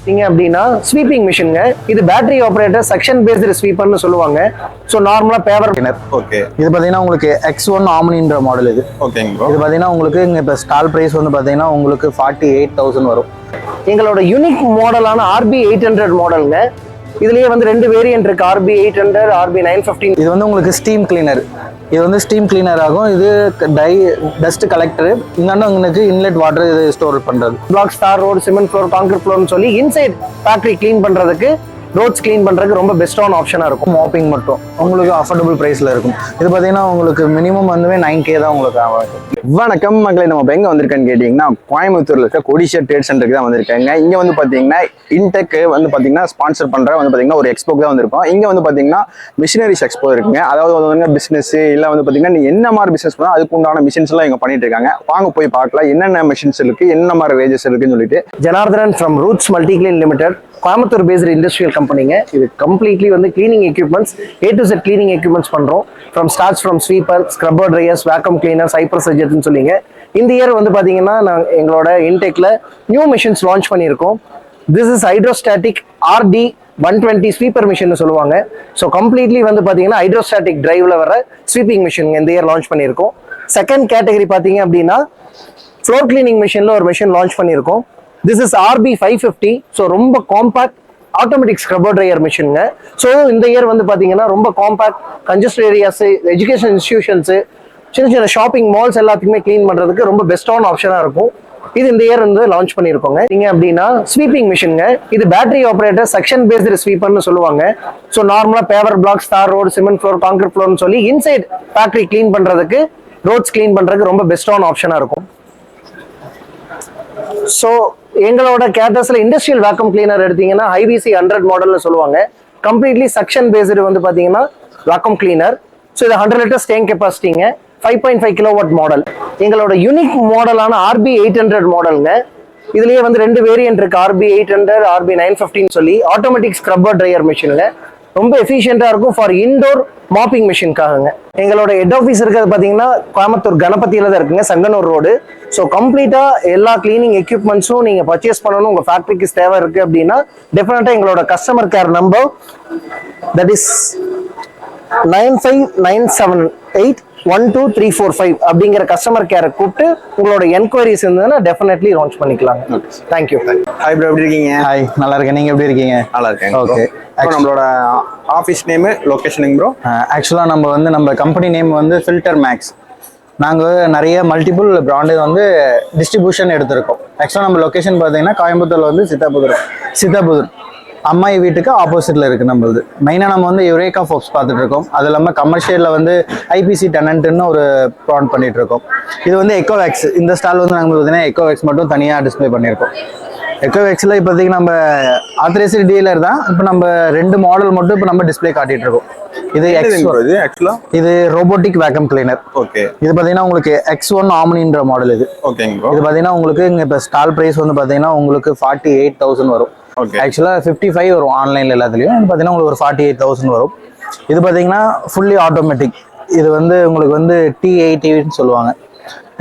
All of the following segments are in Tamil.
நீங்க அப்படின்னா ஸ்வீப்பிங் மிஷின்ங்க. இது பேட்டரி ஆபரேட்டர் செக்ஷன் பேஸ்டு ஸ்வீப்பர்னு சொல்லுவாங்க. ஸோ நார்மலா பேவர் கிளீனர். ஓகே. இது பாத்தீங்கன்னா உங்களுக்கு X1 ஆம்னின்ற மாடல் இது. ஓகேங்க ப்ரோ. இது பாத்தீங்கன்னா உங்களுக்கு இங்க இப்ப ஸ்டால் பிரைஸ் வந்து பாத்தீங்கன்னா உங்களுக்கு 48,000 வரும். எங்களோட யூனிக் மாடலான RB 800 மாடலுங்க. இதுலயே வந்து ரெண்டு வேரியன்ட் இருக்கு, RB 800, RB 915. இது வந்து உங்களுக்கு ஸ்டீம் கிளீனர். இது வந்து ஸ்டீம் கிளீனர் ஆகும். இது டஸ்ட் கலெக்டர். இந்தாண்ட உங்களுக்கு இன்லெட் வாட்டர் இது ஸ்டோர் பண்றது. Block, star road, cement floor, concrete ஃப்ளோர்னு சொல்லி இன்சைட் ஃபேக்டரி க்ளீன் பண்றதுக்கு, ரோட்ஸ் க்ளீன் பண்றதுக்கு ரொம்ப பெஸ்டான ஆப்ஷனா இருக்கும். மாப்பிங் மட்டும் உங்களுக்கு அஃபோர்டபுள் பிரைஸ்ல இருக்கும். இது பாத்தீங்கன்னா உங்களுக்கு மினிமம் வந்து 9K தான் உங்களுக்கு ஆகும். வணக்கம் மக்களை, நம்ம எங்க வந்திருக்கேன்னு கேட்டீங்கன்னா கோயம்புத்தூர்ல இருக்க கொடிஷியா ட்ரேட் சென்டருக்கு தான் வந்திருக்காங்க. இங்க வந்து பாத்தீங்கன்னா இன்டெக் வந்து பாத்தீங்கன்னா ஸ்பான்சர் பண்ற வந்து பாத்தீங்கன்னா ஒரு எக்ஸ்போக்கு தான் வந்திருக்கோம். இங்க வந்து பாத்தீங்கன்னா மிஷினரிஸ் எக்ஸ்போ இருக்குங்க. அதாவது வந்து பிசினஸ் இல்ல வந்து பாத்தீங்கன்னா நீ என்ன மாதிரி பிசினஸ் பண்ணா அதுக்கு உண்டான மிஷின்ஸ் எல்லாம் இங்க பண்ணிட்டு இருக்காங்க. வாங்க போய் பார்க்கலாம் என்னென்ன மிஷின்ஸ் இருக்கு, என்ன மாதிரி ரேஞ்சஸ் இருக்குன்னு சொல்லிட்டு. Janardhanan from Roots multi clean limited, Coimbatore based industrial கம்பெனிங்க. இது கம்ப்ளீட்லி வந்து cleaning equipments, A to Z cleaning equipments பண்றோம். From sweeper, scrubber, dryers, vacuum cleaner, hyper சர்ஜர்னு சொல்லிங்க. இந்த இயர் வந்து பாத்தீங்கன்னா நாங்கள் எங்களோட இன்டெக்ல நியூ மிஷின்ஸ் லான்ச் பண்ணியிருக்கோம். This is hydrostatic RD 120 sweeper machine சொல்லுவாங்க. ஸோ கம்ப்ளீட்லி வந்து பாத்தீங்கன்னா ஹைட்ரோஸ்டாட்டிக் டிரைவ்ல வர ஸ்வீப்பிங் மிஷின் இந்த இயர் லான்ச் பண்ணியிருக்கோம். செகண்ட் கேட்டகரி பாத்தீங்க அப்படின்னா ஃப்ளோர் கிளீனிங் மிஷின்ல ஒரு மிஷின் லான்ச் பண்ணியிருக்கோம். This is RB 550. ஸோ ரொம்ப காம்பாக்ட் ஆட்டோமேட்டிக் ஸ்க்ரப்பர் ட்ரையர் மிஷினுங்க. ஸோ இந்த இயர் வந்து பாத்தீங்கன்னா ரொம்ப compact congest areas, education institutions, சின்ன சின்ன ஷாப்பிங் மால்ஸ் எல்லாத்துக்குமே கிளீன் பண்றதுக்கு ரொம்ப பெஸ்டான ஆப்ஷனா இருக்கும். இது இந்த இயர் வந்து லான்ச் பண்ணியிருக்கோங்க. நீங்க அப்படின்னா ஸ்வீப்பிங் மிஷின்ங்க. இது பேட்டரி ஆபரேட்டர் செக்ஷன் பேஸ்டு ஸ்வீப்பர்னு சொல்லுவாங்க. ஸோ நார்மலா paver block, star road, cement floor, concrete ஃப்ளோர்னு சொல்லி இன்சைட் ஃபேக்டரி கிளீன் பண்றதுக்கு, ரோட்ஸ் கிளீன் பண்றதுக்கு ரொம்ப பெஸ்டான ஆப்ஷனா இருக்கும். ஸோ எங்களோட கேட்டர்ஸ்ல இண்டஸ்ட்ரியல் வேக்கம் கிளீனர் எடுத்தீங்கன்னா IBC 100 மாடல்னு சொல்லுவாங்க. கம்ப்ளீட்லி செக்ஷன் பேஸ்டு வந்து பாத்தீங்கன்னா வேக்கம் கிளீனர். ஸோ இது 100 லிட்டர்ஸ் டேங்க் கெப்பாசிட்டிங்க, 5.5 கிலோவாட் மாடல். எங்களோட யூனிக் மாடலான RB 800 மாடலுங்க. இதுலயே வந்து ரெண்டு வேரியன்ட் இருக்கு, RB 800, RB 915 சொல்லி. ஆட்டோமேட்டிக் ஸ்க்ரப்பர் ட்ரையர் மிஷினுங்க. ரொம்ப எஃபிஷியன்டா இருக்கும் ஃபார் இன்டோர் மாப்பிங் மிஷின்காகங்க. எங்களோட ஹெட் ஆஃபீஸ் இருக்கிறது பாத்தீங்கன்னா கோயம்புத்தூர் கணபதியில தான் இருக்குங்க, சங்கனூர் ரோடு. ஸோ கம்ப்ளீட்டா எல்லா கிளீனிங் எக்யூப்மெண்ட்ஸும் நீங்க பர்ச்சேஸ் பண்ணணும், உங்க ஃபேக்டரிக்கு தேவை இருக்கு அப்படின்னா டெஃபினட்டா எங்களோட customer care number that is 9597812345 அப்படிங்கிற கஸ்டமர் கேரை கூப்பிட்டு உங்களோட என்கொயரிஸ் இருந்ததுன்னா டெஃபினெட்லி லான்ச் பண்ணிக்கலாங்க. தேங்க்யூ. ஹாய் ப்ரோ, எப்படி இருக்கீங்க? ஹாய், நல்லா இருக்கேன். நீங்க எப்படி இருக்கீங்க? நல்லா இருக்கேன். ஓகே. நம்மளோட ஆஃபீஸ் நேம், லொகேஷன் ப்ரோ? ஆக்சுவலா நம்ம கம்பெனி நேம் வந்து ஃபில்டர் மேக்ஸ். நாங்கள் நிறைய மல்டிபிள் பிராண்டு வந்து டிஸ்ட்ரிபியூஷன் எடுத்திருக்கோம். ஆக்சுவலாக நம்ம லொக்கேஷன் பார்த்தீங்கன்னா கோயம்புத்தூர்ல வந்து சித்தாபுதூர் அம்மாயி வீட்டுக்கு ஆப்போசிட்ல இருக்கு நம்மளது. மெயினாக நம்ம வந்து யுரேகா ஃபோப்ஸ் பார்த்துட்டு இருக்கோம். அது இல்லாமல் கமர்ஷியலில் வந்து IPC டெனன்ட்னு ஒரு ப்ராண்ட் பண்ணிட்டு இருக்கோம். இது வந்து எக்கோவேக்ஸ். இந்த ஸ்டால் வந்து நாங்கள் பார்த்தீங்கன்னா எக்கோவேக்ஸ் மட்டும் தனியாக டிஸ்பிளே பண்ணியிருக்கோம். எக்கோவேக்ஸில் இப்போதைக்கு நம்ம ஆத்தரைஸ்டு டீலர் தான். இப்போ நம்ம 2 மாடல் மட்டும் இப்போ நம்ம டிஸ்பிளே காட்டிட்டு இருக்கோம். இது இது ரோபோட்டிக் வேக்கம் கிளீனர். ஓகே. இது பாத்தீங்கன்னா உங்களுக்கு X1 ஆம்னின்ற மாடல் இது. ஓகேங்க. இது பாத்தீங்கன்னா உங்களுக்கு இங்க இப்ப ஸ்டால் பிரைஸ் வந்து பாத்தீங்கன்னா உங்களுக்கு 48,000 வரும். ஆக்சுவலா 55 வரும் ஆன்லைன்ல எல்லாத்துலயும். இது பாத்தீங்கன்னா உங்களுக்கு ஒரு 48,000 வரும். இது பாத்தீங்கன்னா ஃபுல்லி ஆட்டோமேட்டிக். இது வந்து உங்களுக்கு வந்து T80ன்னு சொல்லுவாங்க.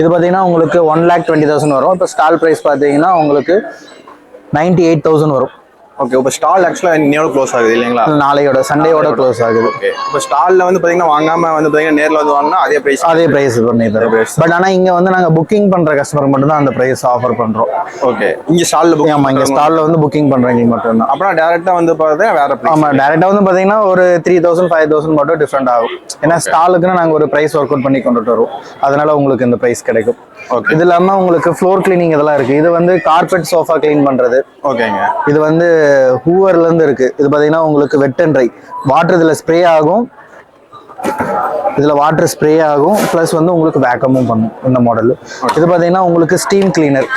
இது பாத்தீங்கன்னா உங்களுக்கு 1,20,000 வரும். இப்போ ஸ்டால் பிரைஸ் பாத்தீங்கன்னா உங்களுக்கு 98,000 வரும். ஓகே. இப்போ ஸ்டால் ஆக்சுவலா இன்னையோட க்ளோஸ் ஆகுது இல்லைங்களா? நாளையோட சண்டேயோட க்ளோஸ் ஆகுது. ஓகே. இப்போ ஸ்டால்ல வந்து பாத்தீங்கன்னா வாங்காம வந்து பாத்தீங்கன்னா நேர்ல வந்து வாங்கினா அதே பிரைஸ் பண்ணி தரோம். பட் ஆனா இங்க வந்து நாங்க புக்கிங் பண்ற கஸ்டமர் மட்டும் தான் அந்த பிரைஸ் ஆஃபர் பண்றோம். ஓகே. இங்க ஸ்டால்ல புக்கிங், ஆமா, இங்க ஸ்டால்ல வந்து புக்கிங் பண்றவங்க மட்டும் தான். அப்புறம் டைரக்டா வந்து பாத்தீங்கன்னா வேற பிரைஸ். ஆமா, டைரக்டா வந்து பாத்தீங்கன்னா ஒரு 3,000 5,000 மட்டும் டிஃபரெண்ட் ஆகும். ஏன்னா ஸ்டாலுக்குன்னு நாங்க ஒரு பிரைஸ் ஒர்க் அவுட் பண்ணி கொண்டுட்டு வரோம். அதனால உங்களுக்கு இந்த பிரைஸ் கிடைக்கும். ஓகே. இது இல்லாம உங்களுக்கு ஃப்ளோர் கிளீனிங் இதெல்லாம் இருக்கு. இது வந்து கார்பெட் சோஃபா கிளீன் பண்றது. ஓகேங்க. இது வந்து ஹூவர்ல இருந்து இருக்கு. இது பாத்தீங்கன்னா உங்களுக்கு வெட் அண்ட் ட்ரை வாட்டர் இதுல ஸ்ப்ரே ஆகும். இதுல வாட்டர் ஸ்ப்ரே ஆகும், பிளஸ் வந்து உங்களுக்கு வேக்கமும் பண்ணும் இந்த மாடல். இது பாத்தீங்கன்னா உங்களுக்கு ஸ்டீம் கிளீனர்.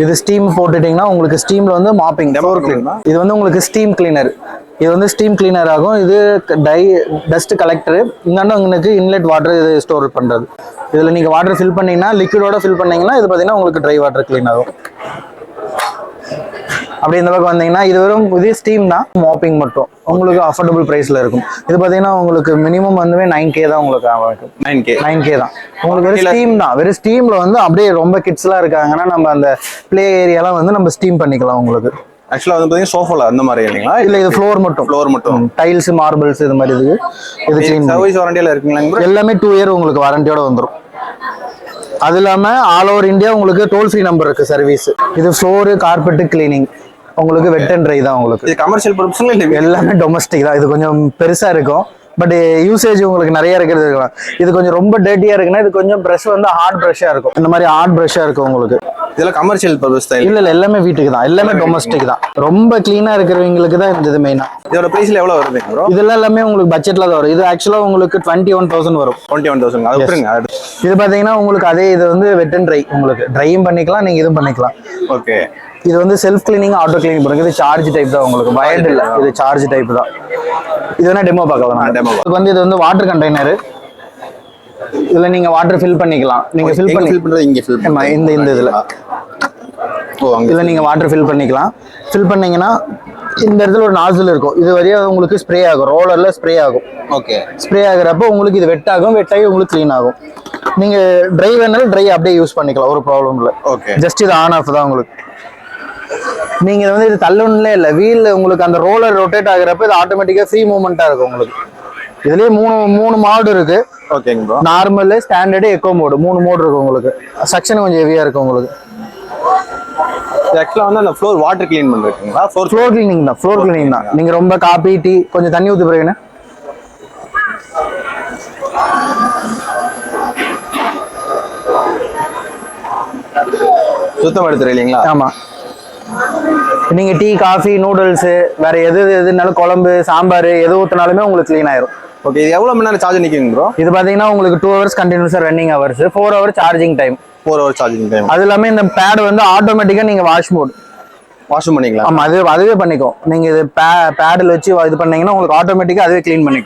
இது ஸ்டீம் போட்டுட்டீங்கன்னா உங்களுக்கு ஸ்டீம்ல வந்து மாப்பிங் ஃப்ளோர் கிளீன். இது வந்து உங்களுக்கு ஸ்டீம் கிளீனர். இது வந்து ஸ்டீம் கிளீனர் ஆகும். இது டஸ்ட் கலெக்டர். இந்தாண்ட உங்களுக்கு இன்லெட் வாட்டர் இது ஸ்டோர் பண்றது. இதுல நீங்க வாட்டர் ஃபில் பண்ணீங்கன்னா, லிக்விடோட ஃபில் பண்ணீங்கன்னா இது பாத்தீங்கன்னா உங்களுக்கு ட்ரை வாட்டர் கிளீன் ஆகும். அப்படி இந்த பக்கம் வந்தீங்கன்னா இது வெறும் இது ஸ்டீம் தான், மாப்பிங் மட்டும் உங்களுக்கு அஃபோர்டபுள் பிரைஸ்ல இருக்கும். இது பாத்தீங்கன்னா உங்களுக்கு மினிமம் வந்து 9K தான் உங்களுக்கு ஆகும். 9K தான் உங்களுக்கு. வெறும் ஸ்டீம் தான். வெறும் ஸ்டீம்ல வந்து அப்படியே ரொம்ப கிட்ஸ் எல்லாம் இருக்காங்கன்னா நம்ம அந்த பிளே ஏரியாலாம் வந்து நம்ம ஸ்டீம் பண்ணிக்கலாம் உங்களுக்கு. ஆக்சுவலா வந்து பாத்தீங்கன்னா சோஃபால அந்த மாதிரி இல்லைங்களா? இல்ல இது ஃப்ளோர் மட்டும். ஃப்ளோர் மட்டும். டைல்ஸ், மார்பிள்ஸ் இது மாதிரி இது க்ளீன். சர்வீஸ் வாரண்டியில இருக்குங்களா bro? எல்லாமே 2 இயர் உங்களுக்கு வாரண்டியோட வந்துரும். அது இல்லாம ஆல் ஓவர் இந்தியா உங்களுக்கு டோல் ஃப்ரீ நம்பர் இருக்கு சர்வீஸ். இது ஃப்ளோர், கார்பெட் கிளீனிங், உங்களுக்கு வெட் அண்ட் ட்ரை தான் உங்களுக்கு. இது கமர்ஷியல் பர்பஸ்ல இல்ல எல்லாமே டொமஸ்டிக் தான். இது கொஞ்சம் பெருசா இருக்கும், பட் யூசேஜ் உங்களுக்கு நிறைய இருக்கிறது இருக்கலாம். இது கொஞ்சம் ரொம்ப டர்ட்டியா இருக்குன்னா இது கொஞ்சம் பிரஷ் வந்து ஹார்ட் பிரஷ்ஷா இருக்கும். இந்த மாதிரி ஹார்ட் பிரஷ்ஷா இருக்கும் உங்களுக்கு. இதெல்லாம் கமர்ஷியல் பர்பஸ் தான். இல்ல எல்லாமே வீட்டுக்கு தான், எல்லாமே டொமஸ்டிக் தான். ரொம்ப கிளீனா இருக்கிறவங்களுக்கு தான் இந்த இது மெயினா. இதோட பிரைஸ்ல எவ்வளவு வருது ப்ரோ? இதெல்லாம் எல்லாமே உங்களுக்கு பட்ஜெட்ல தான் வரும். இது ஆக்சுவலா உங்களுக்கு 21,000 வரும். 21,000. அது விட்டுருங்க. இது பாத்தீங்கன்னா உங்களுக்கு அதே இது வந்து வெட் அண்ட் ட்ரை, உங்களுக்கு ட்ரையும் பண்ணிக்கலாம், நீங்க இதுவும் பண்ணிக்கலாம். ஓகே. இது வந்து செல்ஃப் கிளீனிங், ஆட்டோ கிளீனிங் பண்ணுங்க. இது சார்ஜ் டைப் தான் உங்களுக்கு, வயர்டு இல்ல, இது சார்ஜ் டைப் தான். இது வேணா டெமோ பார்க்கலாம். இதுக்கு வந்து இது வந்து வாட்டர் கண்டெய்னர். இதுல நீங்க வாட்டர் ஃபில் பண்ணிக்கலாம். நீங்க ஃபில் பண்றது இங்க ஃபில் ஆமா, இந்த இதுல இதுல நீங்க வாட்டர் ஃபில் பண்ணிக்கலாம். ஃபில் பண்ணீங்கன்னா இந்த இடத்துல ஒரு நாசில் இருக்கும். இது வரையா உங்களுக்கு ஸ்ப்ரே ஆகும், ரோலர்ல ஸ்ப்ரே ஆகும். ஓகே. ஸ்ப்ரே ஆகுறப்போ உங்களுக்கு இது வெட் ஆகும், வெட் ஆகி உங்களுக்கு க்ளீன் ஆகும். நீங்க ட்ரை வேணாலும் ட்ரை அப்படியே யூஸ் பண்ணிக்கலாம், ஒரு ப்ராப்ளம் இல்லை. ஓகே. ஜஸ்ட் இது ஆன் ஆஃப் தான் உங்களுக்கு. நீங்க வந்து இது தள்ளணும்லே இல்லை, வீல் உங்களுக்கு அந்த ரோலர் ரொட்டேட் ஆகுறப்ப இது ஆட்டோமேட்டிக்கா ஃப்ரீ மூவ்மெண்டா இருக்கும் உங்களுக்கு. இதுலயே மூணு மாடு இருக்கு. ஓகேங்க bro. Normal, standard, echo mode, 3 mode இருக்கு உங்களுக்கு. செக்ஷன் கொஞ்சம் ஹெவியா இருக்கும் உங்களுக்கு. ஆக்சுவலா வந்து அந்த ஃப்ளோர் வாட்டர் க்ளீன் பண்றீங்களா? ஃப்ளோர் கிளீனிங் தான், ஃப்ளோர் கிளீனிங் தான். நீங்க ரொம்ப காபி, டீ கொஞ்சம் தண்ணி ஊத்தி பிறகுன்னு சுத்தம் எடுத்துரு இல்லைங்களா? ஆமா. நீங்க டீ, காஃபி, நூடுல்ஸ், வேற எதுனாலும் குழம்பு, சாம்பார் எது ஊத்தினாலுமே உங்களுக்கு க்ளீன் ஆயிரும். ஓகே. இது எவ்வளவு மணி நேரம் சார்ஜ் நிக்குங்க ப்ரோ? இது பாத்தீங்கன்னா உங்களுக்கு 2 ஹவர்ஸ் கண்டினியூஸா running hours, 4 hour charging time. 4 hour charging time. அது இல்லாம இந்த பேட் வந்து ஆட்டோமேட்டிக்கா நீங்க வாஷ் மோட் வாஷ் பண்ணிக்கலாம். ஆமா, அதுவே பண்ணிக்கும். நீங்க இது பேடில் வச்சு இது பண்ணீங்கன்னா உங்களுக்கு ஆட்டோமேட்டிக்கா அதுவே க்ளீன் பண்ணிக்கும்.